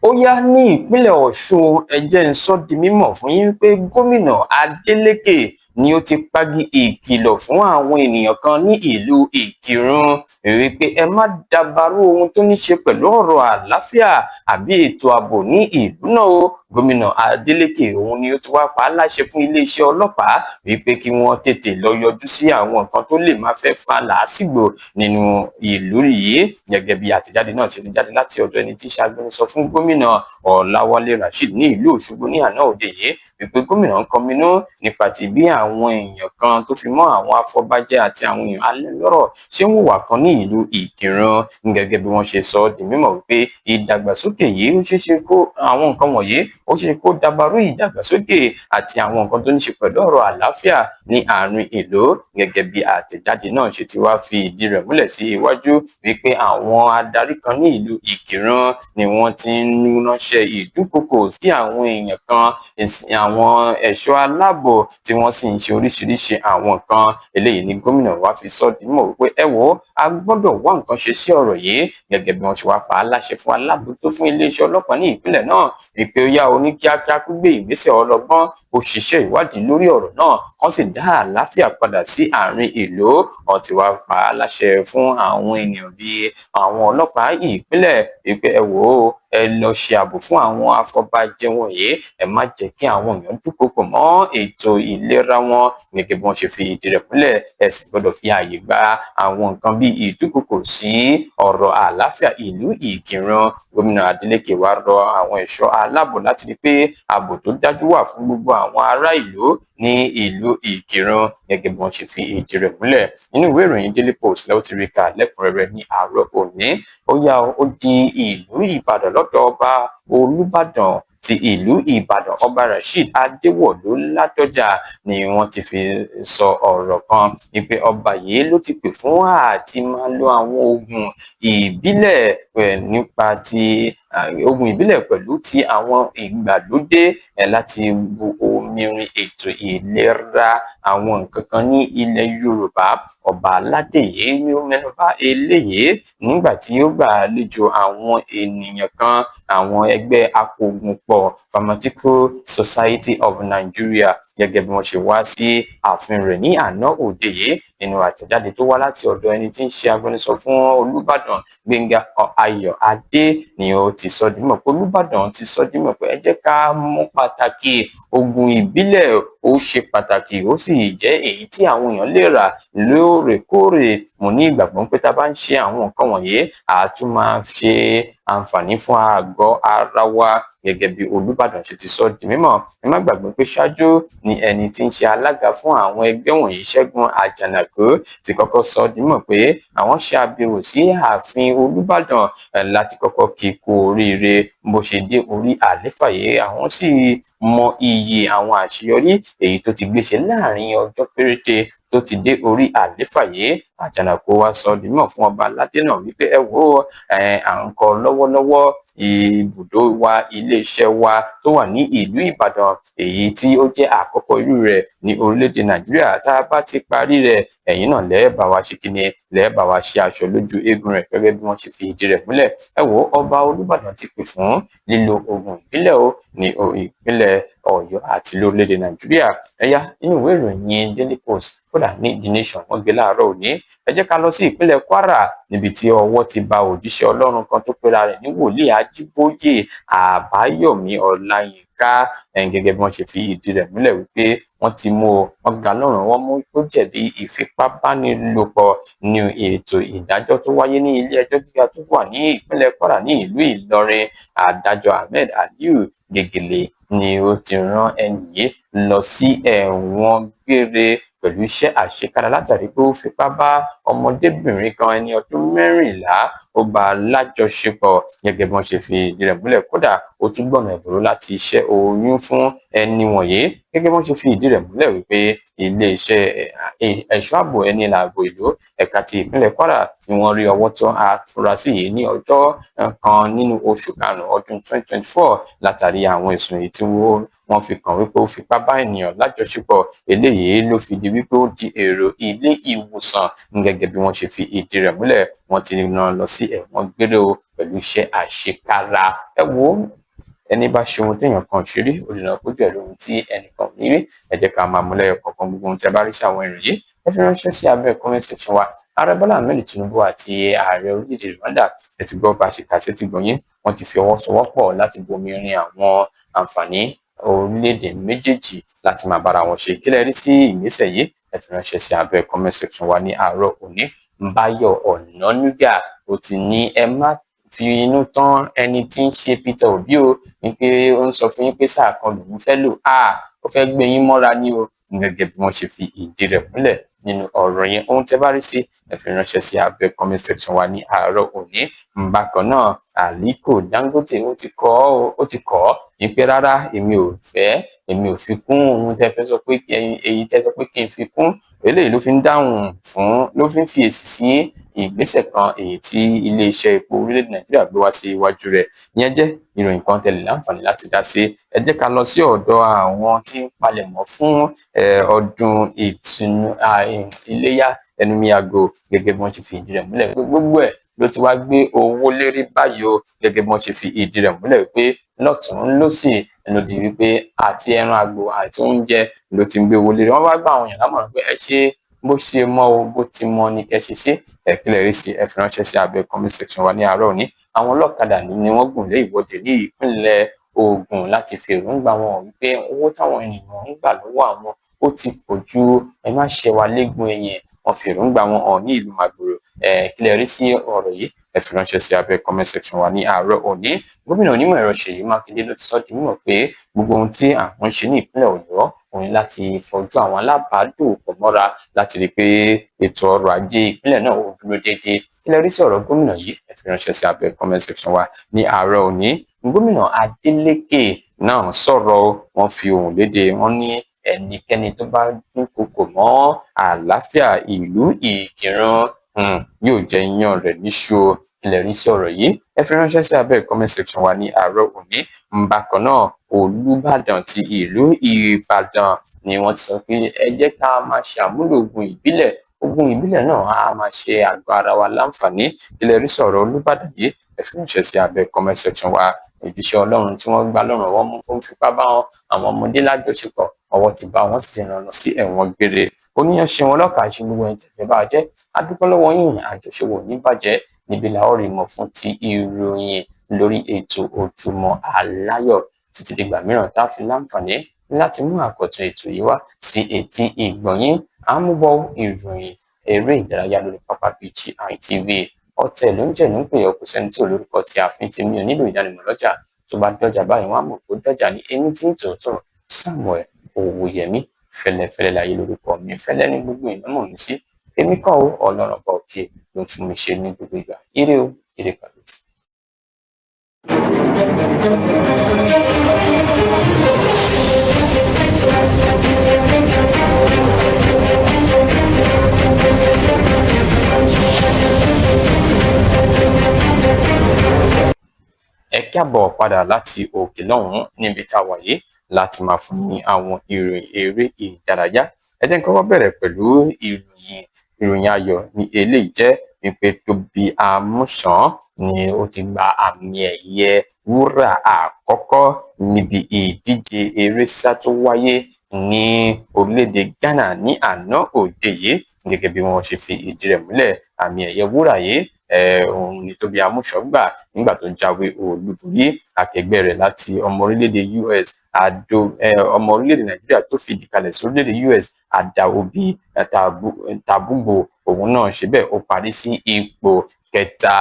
Ó yá ní ìpínlẹ̀ Ọ̀ṣun ẹ jẹ́ n sọ di mímọ̀ fún yín pé gómìnà Adeleke ni ó ti pagi ìkìlọ̀ fún àwọn ènìyàn kan ní ìlú Ìkìrun wípé ẹ má dàbàrú ohun tó ní ṣe pẹ̀lú ọ̀rọ̀ àlàáfíà àbí ètò ààbò ní ìlú náà o. Gómìnà Adeleke òun ni ó ti wá pa á láṣẹ fún iléeṣẹ́ ọlọ́pàá wípé kí wọ́n tètè lọ yọjú sí àwọn nǹkan tó lè máa fẹ́ fa làásìgbò nínú ìlú yìí. Gẹ́gẹ́ bí àtẹ̀jáde náà ṣe ti jáde láti ọ̀dọ̀ ẹni tí í ṣe agbẹnusọ fún gómìnà Ọláwálé Rasheed ní ìlú Òṣogbo ní àná òde yìí wípé gómìnà ń kọminú nípa ti bí àwọn èèyàn kan tó fi mọ́ àwọn afọbajẹ àti àwọn èèyàn alẹ́lọ́rọ̀ ṣé ń hùwà kan ní ìlú Ìkìrun. Gẹ́gẹ́ bí wọ́n ṣe sọ di mímọ̀ wípé ìdàgbàsókè yìí ó ṣeéṣe kó àwọn nǹkan wọ̀nyí ó ṣe kó dàbàrú ìdàgbàsókè àti àwọn nǹkan tó ní ṣe pẹ̀lú ọ̀rọ̀ àlàáfíà ní àárín ìlú. Gẹ́gẹ́ bí àtẹ̀jáde náà ṣe ti wá fi ìdí rẹ̀ múlẹ̀ sí iwájú wípé àwọn adarí kan ní ìlú Ìkìrun ni wọ́n ti ń ránṣẹ́ ìdúnkokò sí àwọn èèyàn kan, àwọn ẹ̀ṣọ́ aláàbò tí wọ́n sì ń ṣe oríṣiríṣi àwọn nǹkan. Eléyìí ni gómìnà wa fi sọ di mọ̀ wípé ẹ wò a gbọ́dọ̀ wá nǹkan ṣe sí ọ̀rọ̀ yìí. Gẹ́gẹ́ bí wọ́n ṣe wá pa á láṣẹ fún alábòójútó fún iléeṣẹ́ ọlọ́pàá ní ìpínlẹ̀ náà wípé ó yá ní kíákíá kó gbé ìgbésẹ̀ ọlọ́gbọ́n ó ṣiṣẹ́ ìwádìí lórí ọ̀rọ̀ náà wọ́n sì dá àlàáfíà padà sí àárín ìlú. Wọ́n ti wá pa á láṣẹ fún àwọn ènìyàn bíi àwọn ọlọ́pàá ìpínlẹ̀ wípé ẹ wò ó ẹ lọ ṣe ààbò fún àwọn afọbajẹ wọ̀nyí, ẹ má jẹ́ kí àwọn èèyàn dúnkokò mọ́ ètò ìlera wọn. Gẹ́gẹ́ bí wọ́n ṣe fi ìdí rẹ̀ múlẹ̀ ẹ sì gbọ́dọ̀ fi ààyè gba àwọn nǹkan bí bí ìdúkokò sí ọ̀rọ̀ àlàáfíà ìlú Ìkìrun. Gómìnà Adeleke wá rọ àwọn ẹ̀ṣọ́ aláàbò láti rí pé ààbò tó dájú wà fún gbogbo àwọn ará ìlú ní ìlú Ìkìrun gẹ́gẹ́ bí wọ́n ṣe fi ìdí rẹ̀ múlẹ̀. Nínú ìwé ìròyìn Daily Post lẹ́wọ́ ti rí kà lẹ́kùnrẹ́rẹ́ ní àárọ̀ òní. Ó di ìlú Ìbàdàn lọ́dọ̀ ọba Olúbàdàn ti ìlú Ìbàdàn ọba Rasheed Adéwọ̀lú Ládọjà ni wọ́n ti fi sọ ọ̀rọ̀ kan wípé ọba yìí ló ti pè fún àti máa lo àwọn oògùn ìbílẹ̀ nípa ti oògùn ìbílẹ̀ pẹ̀lú ti àwọn ìgbàlódé láti bu omi rin ètò ìlera àwọn nǹkan kan ní ilẹ̀ Yorùbá. Ọba aládé yìí ni ó mẹ́nubà eléyìí nígbà tí ó gbà àlejò àwọn ènìyàn kan, àwọn ẹgbẹ́ apògùnpọ̀ Pharmaceutical Society of Nigeria gẹ́gẹ́ bí wọ́n ṣe wá sí ààfin rẹ̀ ní àná òde yìí. Nínú àtẹ̀jáde tó wá láti ọ̀dọ̀ ẹni tí ń ṣe agbẹnusọ fún Olúbàdàn Gbẹ́ngà Ayọ̀adé ni ó ti sọ dímọ̀ pé Olúbàdàn ti sọ dímọ̀ pé ẹ jẹ́ ká mú pàtàkì oògùn ìbílẹ̀, ó ṣe pàtàkì ó sì jẹ́ èyí tí àwọn èèyàn lè rà lóòrèkóòrè. Mo ní ìgbàgbọ́ pé tá a bá ń ṣe àwọn nǹkan wọ̀nyí a tún máa ṣe àǹfààní fún àgọ́ ara wa gẹ́gẹ́ bí Olúbàdàn ṣe ti sọ di mímọ̀. Ẹ má gbàgbé pé ṣáájú ni ẹni tí ń ṣe alága fún àwọn ẹgbẹ́ wọ̀nyí Ṣẹ́gun Àjànàkú ti kọ́kọ́ sọ di mímọ̀ pé àwọn ṣe àbẹ̀wò sí ààfin Olúbàdàn láti kọ́kọ́ kí kú oríire bó ṣe dé orí àléfà yìí. Àwọn sì mọ iyì àwọn àṣeyọrí èyí tó ti gbéṣe láàrin ọjọ́ péréte tó ti dé orí àléfà yìí. Àjànàkú wá sọ di mímọ̀ fún ọba aládé náà wípé ẹ wò à ń kọ lọ́wọ́lọ́wọ́ ibùdó wa, iléeṣẹ́ wa tó wà ní ìlú Ìbàdàn èyí tí ó jẹ́ àkọ́kọ́ irú rẹ̀ ní orílẹ̀-èdè Nàìjíríà. Tá a bá ti parí rẹ̀ ẹ̀yin náà lẹ́ẹ̀bà wa ṣe kíni, lẹ́ẹ̀bà wa ṣe aṣọ lójú eégún rẹ̀ gẹ́gẹ́ bí wọ́n ṣe fi ìdí rẹ̀ múlẹ̀. Ẹ wò ọba Olúbàdàn ti pè fún lílo oògùn ìbílẹ̀ ní ìpínlẹ̀ Ọ̀yọ́ àti lórílẹ̀-èdè Nàìjíríà. Ẹ̀yà nínú ìwé ìròyìn Daily Post kódà ní The Nation wọ́n gbé láàárọ̀ òní. Ẹ jẹ́ ká lọ sí ìpínlẹ̀ Kwara níbi tí ọwọ́ ti ba òjíṣẹ́ Ọlọ́run kan tó pera rẹ̀ ní wòlíì Ajíbóyè Àbáyọ̀mí Ọláyínká gẹ́gẹ́ bí wọ́n ṣe fi ìdí rẹ̀ múlẹ̀ wípé wọ́n ti mú wọn ga lọ́rùn, wọ́n mú ó jẹ̀bi ìfipábánilòpọ̀ ní ètò ìdájọ́ tó wáyé ní ilé ẹjọ́ gíga tó wà ní ìpínlẹ̀ Kwara ní ìlú Ìlọrin. Adájọ́ Ahmed Aliyu Gegele ni ó ti rán ẹni yìí lọ sí ẹ̀wọ̀n gbére pẹ̀lú iṣẹ́ àṣekára látàrí pé ó fipá bá ọmọdébìnrin kan ẹni ọdún 14 ó bá a lájọṣepọ̀ gẹ́gẹ́ bí wọ́n ṣe fi ìdí rẹ̀ múlẹ̀. Kódà ó tún gbọ̀nà ẹ̀bùrú láti iṣẹ́ oyún fún ẹni wọ̀nyí gẹ́gẹ́ bí wọ́n ṣe fi ìdí rẹ̀ múlẹ̀ wípé iléeṣẹ́ ẹ̀ṣọ́ ààbò ẹni làbò ìlú ẹ̀ka ti ìpínlẹ̀ Kwara ni wọ́n rí ọwọ́ tó afurasí yìí ní ọjọ́ kan nínú oṣù karùn-ún ọdún 2024 látàrí àwọn ẹ̀sùn èyí tí wọ́n fi kàn wípé ó fipá bá ènìyàn lájọṣepọ̀. Eléyìí ló fi di wípé ó di èrò ilé ìwòsàn gẹ́gẹ́ bí wọ́n ṣe fi ìdí rẹ̀ múlẹ̀. Wọ́n ti rán lọ sí ẹ̀wọ̀n gbére pẹ̀lú iṣẹ́ àṣekára. Ẹ wo ẹni bá ṣe ohun téèyàn kan ṣe rí òdìnà kójú ẹ̀ lóhun tí ẹnìkan ní rí. Ẹ jẹ́ ká máa mú lẹ́yọ kọ̀ọ̀kan gbogbo ohun tí a bá rí sí àwọn ìròyìn yìí ẹ fi ránṣẹ́ sí abẹ́ comment section wa. Ààrẹ Bọ́lá Ahmed Tinubu àti ààrẹ orílẹ̀-èdè Rwanda ẹ ti gbọ́ bá ṣe kà sí ti gbọ̀nyìn. Wọ́n ti fi ọwọ́ sowọ́pọ̀ láti bomi rin àwọn àǹfààní orílẹ̀-èdè méjèèjì láti máa bára wọn ṣe. Kí lẹ rí sí ìgbésẹ̀ yìí? Ẹ fi ránṣẹ́ sí abẹ́ comment section wa ní àárọ̀ òní. Báyọ̀ Ọ̀nànúgà ó ti ní ẹ má fi inú tán ẹni tí ń ṣe Peter Obi o wípé ó ń sọ fún yín pé sáà kan lòun fẹ́ lò ó fẹ́ gbé yín mọ́ra ní o gẹ́gẹ́ bí wọ́n ṣe fi ìdí rẹ̀ múlẹ̀ nínú ọ̀rọ̀ yẹn. Ohun tẹ́ bá rí sí ẹ fi ránṣẹ́ sí abẹ́ comment section wa ní àárọ̀ òní. Bákan náà Aliko Dangote ó ti kọ́ wípé rárá èmi ò fi kún ohun tẹ́ fẹ́ sọ pé èyí tẹ́ sọ pé kí n fi kún. Eléyìí ló fi ń dáhùn ló fi ń fi èsì sí ìgbésẹ̀ kan èyí tí iléeṣẹ́ epo orílẹ̀-èdè Nàìjíríà gbé wá sí iwájú rẹ̀. Ìyẹn jẹ́ ìròyìn kan tẹ̀lé láǹfààní láti dá sí. Ẹ jẹ́ ká lọ sí ọ̀dọ̀ àwọn tí ń palẹ̀mọ́ fún ọdún ìtùnú iléyá Ẹnumí-Àgò gẹ́gẹ́ bí wọ́n ti fi ìdí rẹ̀ múlẹ̀ pé gbogbo ẹ̀ ló ti wá gbé owó lérí báyìí o gẹ́gẹ́ bí wọ́n ṣe fi ìdí rẹ̀ múlẹ̀ wípé lọ́tùn-ún lósì ẹnu di wípé àti ẹran àgbò àti oúnjẹ ló ti ń gbé owó lérí. Wọ́n wá gbà àwọn èèyàn lámọ̀ràn pé ẹ ṣe bó ṣe mọ́ o bó ti mọ́ ni kẹ́ ṣe ṣe. Ẹ kílẹ̀ rí sí ẹ fi ránṣẹ́ sí abẹ́ comment section wa ní àárọ̀ òní. Àwọn ọlọ́kadà ni wọ́n gùn lé ìwọ́de ní ìpínlẹ̀ Ògùn láti fi èròǹgbà wọn wípé owó táwọn ènìyàn ń gbà lọ́wọ́ àwọn ó ti pọ̀ ju ẹ má ṣe wa léegun ẹ̀yìn. Wọ́n fi èròǹgbà wọn hàn ní ìlú Màgòrò kí lẹ rí sí ọ̀rọ̀ yìí ẹ fi ránṣẹ́ sí abẹ́ comment section wa ní àárọ̀ òní. Gómìnà onímọ̀ ẹ̀rọ Ṣèyí Mákindé ló ti sọ di mímọ̀ pé gbogbo ohun tí àwọn ń ṣe ní ìpínlẹ̀ Ọ̀yọ́ òun láti fojú àwọn alábàádòpọ̀ mọ́ra láti rí i pé ètò ọrọ̀ ajé ìpínlẹ̀ náà ó dúró déédéé. Kí lẹ rí sí ọ̀rọ̀ gómìnà yìí ẹ fi ránṣẹ́ sí abẹ́ comment section wa ní àárọ̀ òní. Gómìnà Adeleke náà sọ̀rọ̀, wọ́n fi ohùn léde, wọ́n ní ẹnikẹ́ni tó bá dúnkokò mọ́ àlàáfíà ìlú Ìkìrun yóò jẹ iyán rẹ̀ níṣu. Kí lẹ rí sí ọ̀rọ̀ yìí ẹ fi ránṣẹ́ sí abẹ́ comment section wa ní àárọ̀ òní. Bákan náà Olúbàdàn ti ìlú Ìbàdàn ni wọ́n ti sọ pé ẹ jẹ́ ká máa ṣe àmúlò oògùn ìbílẹ̀. Oògùn ìbílẹ̀ náà á máa ṣe àgọ́ ara wa láǹfààní. Kí lẹ rí sí ọ̀rọ̀ Olúbàdàn yìí ẹ fi ránṣẹ́ sí abẹ́ comment section wa. Òjíṣẹ́ Ọlọ́run tí wọ́n gbá lọ́rùn ọwọ́ mú fún fipá bá àwọn ọmọdé lájọṣepọ̀, ọwọ́ ti bá wọn sì ti rán lọ sí ẹ̀wọ̀n gbére. Oníyan ṣe wọn lọ́kàá ṣe gbogbo ẹni tẹ̀fẹ́ bá jẹ́. A dúpẹ́ lọ́wọ́ yín, àjọṣewò ní bàjẹ́. Níbi la ó rí mọ̀ fún ti ìròyìn lórí ètò Ojúmọ́ Aláyọ̀. Títí dìgbà mìíràn tá a fi láǹfààní láti mú àkọ́tún ètò yìí wá sí etí ìgbọ̀nyín. Àmúbọ̀ ìròyìn eré ìdárayá lórí pápá BGI TV. Ọ̀tẹ̀ ló ń jẹ́ ní pé ọkùnrin sẹ́ni tí olórúkọ tí a fi ń ti mí ò nílò ìdánimọ̀ lọ́jà. Tó bá dọ́jà báyìí wọ́n á mọ̀ pé ó dọ́jà ní ẹni tí ń tòótọ́ Samuel Owóyẹmí fẹ́lẹ́fẹ́lẹ́ láyé lórúkọ mi. Fẹ́lẹ́ ní gbogbo ìnáwó mi sí. Èmi kọ́ ọ Ọlọ́run ọba òkè ló ń fún mi ṣe ní gbogbo ìgbà. Ire o, ire pẹ̀lú ti. Ẹ káàbọ̀ padà láti òkè lọ́hùn-ún níbi tá a wà yìí láti máa fún ní àwọn ìròyìn eré ìdárayá. Ẹ jẹ́ n kọ́kọ́ bẹ̀rẹ̀ pẹ̀lú ìròyìn ayọ̀ ní eléyìí jẹ́ wípé Tóbi Àmúsàn ni ó ti gba àmì ẹ̀yẹ wúrà àkọ́kọ́ níbi ìdíje eré sísá tó wáyé ní orílẹ̀-èdè Ghana ní àná òde yìí. Gẹ́gẹ́ bí wọ́n ṣe fi ìdí rẹ̀ múlẹ̀, àmì ẹ̀yẹ wúrà yìí òun ni Tóbi Àmúsàn gbà nígbà tó jáwé olúborí akẹgbẹ́ rẹ̀ láti ọmọ orílẹ̀-èdè US ọmọ orílẹ̀-èdè Nàìjíríà tó fìdí kalẹ̀ sí orílẹ̀-èdè US Adaobi Tabugbo. Òun náà ṣe bẹ́ẹ̀ ó parí sí ipò kẹta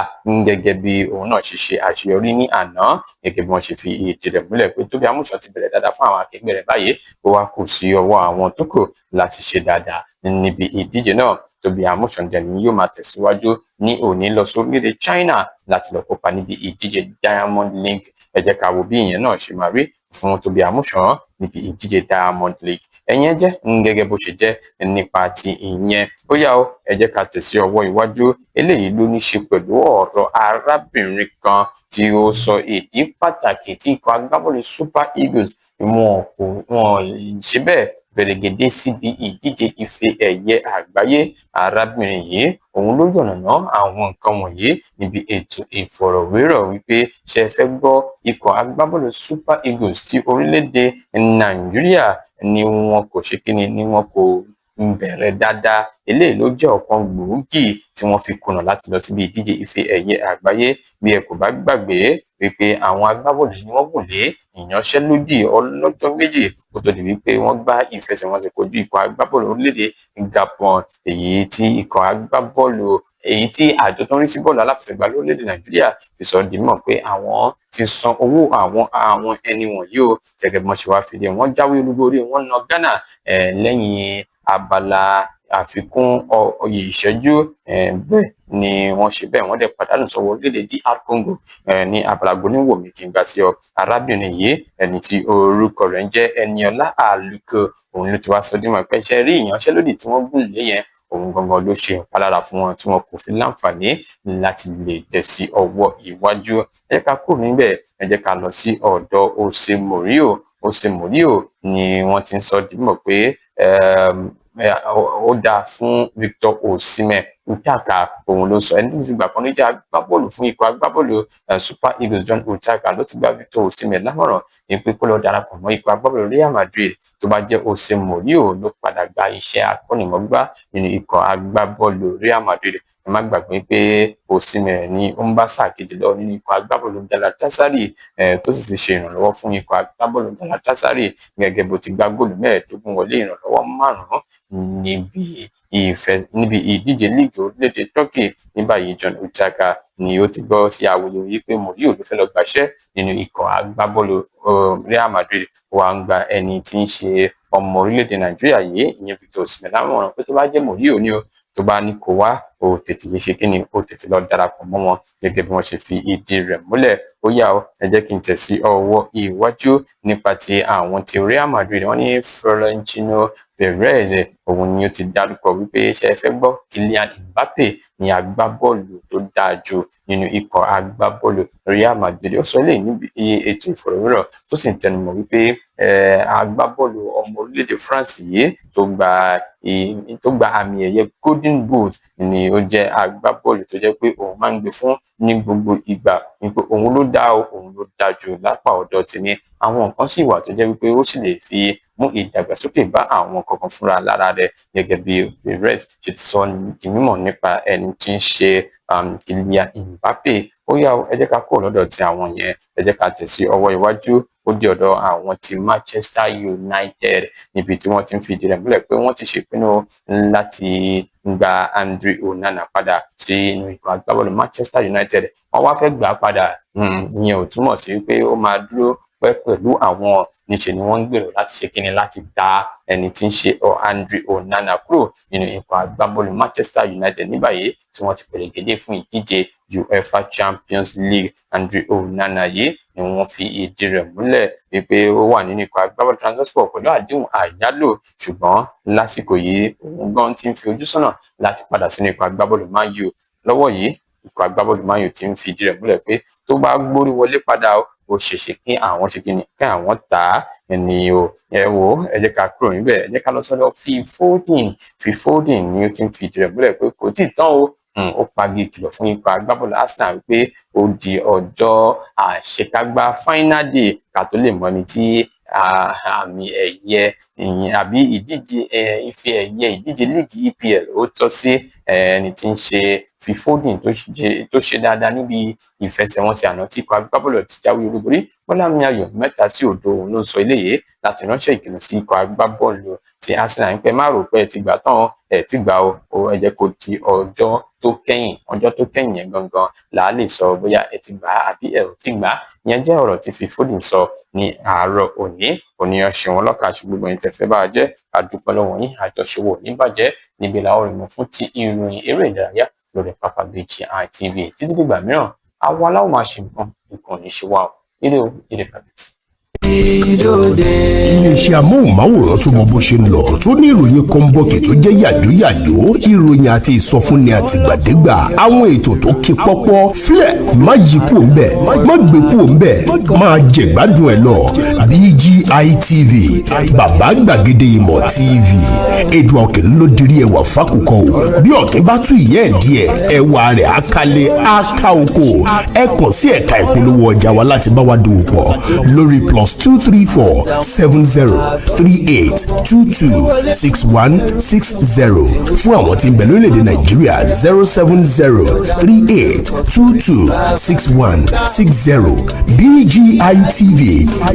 gẹ́gẹ́ bí òun náà ṣe àṣeyọrí ní àná. Gẹ́gẹ́ bí wọ́n ṣe fi ìdí rẹ̀ múlẹ̀ pé Tóbi Àmúsàn ti bẹ̀rẹ̀ dáadáa fún àwọn akẹgbẹ́ rẹ̀ báyìí, ó wá kù sí ọwọ́ àwọn tó kù láti ṣe dáadáa níbi ìdíje náà. Tóbi Àmúsàn dẹ̀ ni yóò máa tẹ̀síwájú ní òní lọ sórílẹ̀-èdè China láti lọ kópa níbi ìdíje Diamond League. Ẹ jẹ́ ká wo bí ìyẹn náà ṣe máa rí fún Tóbi Àmúsàn níbi ìdíje Diamond League. Ẹ̀yẹn jẹ́ gẹ́gẹ́ bó ṣe jẹ́ nípa ti ìyẹn. Ó yá o, ẹ jẹ́ ká tẹ̀sí ọwọ́ iwájú. Eléyìí ló ní ṣe pẹ̀lú ọ̀rọ̀ arábìnrin kan tí ó sọ ìdí pàtàkì tí ikọ̀ agbábọ́ọ̀lù Super Eagles wọn ṣe bẹ́ẹ̀ bẹ̀rẹ̀gẹ̀dẹ̀ síbi ìdíje ife ẹ̀yẹ àgbáyé. Arábìnrin yìí òun ló yànnàná àwọn nǹkan wọ̀nyí níbi ètò ìfọ̀rọ̀wérọ̀ wípé ṣe fẹ́ gbọ́ ikọ̀ agbábọ́ọ̀lù Super Eagles tí orílẹ̀-èdè Nàìjíríà ni wọn kò ṣe kíni ni wọn kò bẹ̀rẹ̀ dáadáa. Eléyìí ló jẹ́ ọ̀kan gbòógì tí wọ́n fi kùnà láti lọ síbi ìdíje ife ẹ̀yẹ àgbáyé. Bí ẹ kò bá gbàgbé wípé àwọn agbábọ́ọ̀lù ni wọ́n gùn lé ìyanṣẹ́lódì ọlọ́jọ́ méjì kó tó di wípé wọ́n gbá ìfẹsẹ̀wọnsẹ̀ kojú ikọ̀ agbábọ́ọ̀lù orílẹ̀-èdè Gabon. Èyí tí àjọ tó ń rí sí bọ́ọ̀lù aláfẹsẹ̀gbá lórílẹ̀-èdè Nàìjíríà fi sọ di mọ̀ pé àwọn ti san owó àwọn ẹni wọ̀nyí o. Gẹ́gẹ́ bí wọ́n ṣe wá fìdí wọ́n jáwé olúborí, wọ́n na Ghana lẹ́yìn abala àfikún oyè ìṣẹ́jú. Bẹ́ẹ̀ ni wọ́n ṣe bẹ́ẹ̀ wọ́n dẹ̀ pàdánù sọ́wọ́ orílẹ̀-èdè DR Congo ní abala gboníwòmí kí n gbà sí ọ. Arábìnrin yìí ẹni tí orúkọ rẹ̀ ń jẹ́ Ẹniọlá Àlùkò òun ló ti wá sọ dímọ̀ pé ṣe rí ìyanṣẹ́lódì tí wọ́n gùn lé yẹn òun gangan ló ṣe ìpalára fún wọn tí wọn kò fi láǹfààní láti lè tẹ̀sí ọwọ́ iwájú. Ẹ jẹ́ ká kúrò níbẹ̀, ẹ jẹ́ ká lọ sí ọ̀dọ̀ Jose Mourinho ni wọ́n ti ń sọ dímọ̀ pé ó dáa fún Victor Osimhen Utaka. Òun ló sọ ẹni tó fi gbà kan ló jẹ́ agbábọ́ọ̀lù fún ikọ̀ agbábọ́ọ̀lù Super Eagles John Utaka ló ti gba Victor Osimhen lámọ̀ràn ní pé kó lọ darapọ̀ mọ́ ikọ̀ agbábọ́ọ̀lù Real Madrid tó bá jẹ́ Jose Mourinho ló padà gba iṣẹ́ akọ́nìmọ̀gbá nínú ikọ̀ agbábọ́ọ̀lù Real Madrid. ẹ má gbàgbé pé Osimhen ni ó ń bá sáà kejì lọ nínú ikọ̀ agbábọ́ọ̀lù Galatasaray tó sì ti ṣe ìrànlọ́wọ́ fún ikọ̀ agbábọ́ọ̀lù Galatasaray gẹ́gẹ́ bó ti gbá góòlù 15 wọlé ìrànlọ́wọ́ 5 níbi ìdíje líìgì orílẹ̀-èdè Turkey. Ní báyìí John Uchaka ni ó ti gbọ́ sí awuyewuye pé Mourinho ló fẹ́ lọ gbàṣẹ́ nínú ikọ̀ agbábọ́ọ̀lù Real Madrid, wà ń gba ẹni tí ń ṣe ọmọ orílẹ̀-èdè Nàìjíríà yìí ìyẹn Victor Osimhen lámọ̀ràn pé tó bá jẹ́ Mourinho ni o tó bá ní kó wá ó tètè yé ṣe kí ni ó tètè lọ darapọ̀ mọ́ wọn gẹ́gẹ́ bí wọ́n ṣe fi ìdí rẹ̀ múlẹ̀. Ó yá o, ẹ jẹ́ kí n tẹ̀ sí ọwọ́ iwájú nípa ti àwọn ti Real Madrid. Wọ́n ní Florentino Perez òun ni ó ti dárúkọ wípé ṣe é fẹ́ gbọ́ Kylian Mbappe ní agbábọ́ọ̀lù tó dáa jù nínú ikọ̀ agbábọ́ọ̀lù Real Madrid. Ó sọ eléyìí níbi ètò ìfọ̀rọ̀wérọ̀ tó sì ń tẹnumọ́ wípé agbábọ́ọ̀lù ọmọ orílẹ̀-èdè France yìí tó gba àmì ẹ̀yẹ Golden Boot ni ó jẹ́ agbábọ́ọ̀lù tó jẹ́ pé òun máa ń gbé fún ní gbogbo ìgbà wípé òun ló dá òun ló dá jù lápá ọ̀dọ̀ tèmi. Àwọn nǹkan sì wà tó jẹ́ wípé ó sì lè fi mú ìdàgbàsókè bá àwọn kankan fúnra lára rẹ̀ gẹ́gẹ́ bí Perez ṣe ti sọ di mímọ̀ nípa ẹni tí ń ṣe Kylian Mbappe. Ó yá ẹ jẹ́ ká kúrò lọ́dọ̀ ti àwọn yẹn, ẹ jẹ́ ká tẹ̀ sí ọwọ́ iwájú ó di ọ̀dọ̀ àwọn ti Manchester United níbi tí wọ́n ti ń fìdí rẹ̀ múlẹ̀ pé wọ́n ti ṣèpinnu láti gba Andre Onana padà sí inú ikọ̀ agbábọ́ọ̀lù Manchester United. Wọ́n wá fẹ́ gbà á padà, ìyẹn ò túmọ̀ sí pé ó máa dúró pẹ̀lú àwọn, níṣe ni wọ́n ń gbèrò láti ṣe kíni láti dá ẹni tí ń ṣe Andre Onana kúrò nínú ikọ̀ agbábọ́ọ̀lù Manchester United. Ní báyìí tí wọ́n ti pèrègédé fún ìdíje UEFA Champions League, Andre Onana yìí ni wọ́n fi ìdí rẹ̀ múlẹ̀ wípé ó wà nínú ikọ̀ agbábọ́ọ̀lù Trabzonspor pẹ̀lú àdéhùn àyálò, ṣùgbọ́n lásìkò yìí òun gan ti ń fi ojú sọ́nà láti padà sínú ikọ̀ agbábọ́ọ̀lù Man U. Lọ́wọ́ yìí ikọ̀ agbábọ́ọ̀lù Man U ti ń fi ìdí rẹ̀ múlẹ̀ pé tó bá gbórí wọlé padà ó ṣeéṣe kí àwọn ṣe kíni kí àwọn tà á ẹni o. Ẹ wò ẹ jẹ́ ká kúrò níbẹ̀, ẹ jẹ́ ká lọ sọ́dọ̀ Phil Foden ni ó ti ń fi ìdí rẹ̀ múlẹ̀ pé kò tí ì tán o. Ó pagi ìkìlọ̀ fún ikọ̀ agbábọ́ọ̀lù Arsenal wípé ó di ọjọ́ àṣekágbá final day ká tó lè mọ ẹni tí àmì ẹ̀yẹ àbí ìdíje ife ẹ̀yẹ ìdíje líìgì EPL ó tọ́ sí ẹni tí ń ṣe Phil Foden tó ṣe dáadáa níbi ìfẹsẹ̀wọnsẹ̀ àná tí ikọ̀ agbábọ́ọ̀lù ti jáwé olúborí bọ́lámi ayọ̀ 3-0 òun ló ń sọ eléyìí láti ránṣẹ́ ìkìlọ̀ sí ikọ̀ agbábọ́ọ̀lù ti Arsenal ń pẹ́ má rò pé ẹ ti gbà tán ẹ ti gbà ó ẹ jẹ́ kó di ọjọ́ tó kẹ́yìn yẹn gangan là á lè sọ bóyá ẹ ti gbà á àbí ẹ ò ti gbà á. Ìyẹn jẹ́ ọ̀rọ̀ tí Phil Foden sọ ní àárọ̀ òní ọ̀sẹ̀ wọn lọ́kàn àti gbogbo ẹ̀yin tẹ́ fẹ́ bá a jẹ́ àdúpẹ́ lọ́wọ́ yín, àjọṣewò ní bàjẹ́ níbi làwọn rìnmọ̀ fún ti ìròyìn eré ìdárayá lórí pápá BGI TV. Títí dìgbà mìíràn àwọn aláwọ̀ máa ṣe nǹkan ní ṣe wà ó ilé pàbẹ́tì. Iléeṣẹ́ amóhùnmáwòrán tó mọ bó ṣe ń lọ tó ní ìròyìn kọ́ńbọ́ọ̀kì tó jẹ́ yàjóyàjó, ìròyìn àti ìsọfúnni àtìgbàdégbà, àwọn ètò tó ké pọ́pọ́ flẹ̀ má yí kúrò ń bẹ̀, má gbé kúrò ń bẹ̀, máa jẹ̀gbádùn ẹ̀ lọ. BGI TV, bàbá gbàgede ìmọ̀ TV, èdè ọ̀kìn ló dirí ẹwà fákòkò o. Bí ọ̀kìn bá tú ìyẹ́ ẹ̀ díẹ̀, ẹwà rẹ̀ á kalẹ̀ á ká oko. Ẹ kàn sí ẹ̀ka ìpolówó ọjà wa láti bá wa dòwò pọ̀ lórí +234 70 38 22 61 60. Fún àwọn tí ń bẹ lórílẹ̀‐èdè Nàìjíríà 070 38 22 61 60. BGI TV,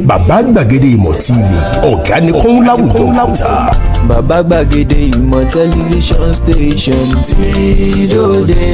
bàbá gbàgede ìmọ̀ TV, ọ̀gá ni kọ́ń láwùjọ kùtà. Bàbá gbàgede ìmọ̀ tẹlifíṣọ̀n station ti dòde.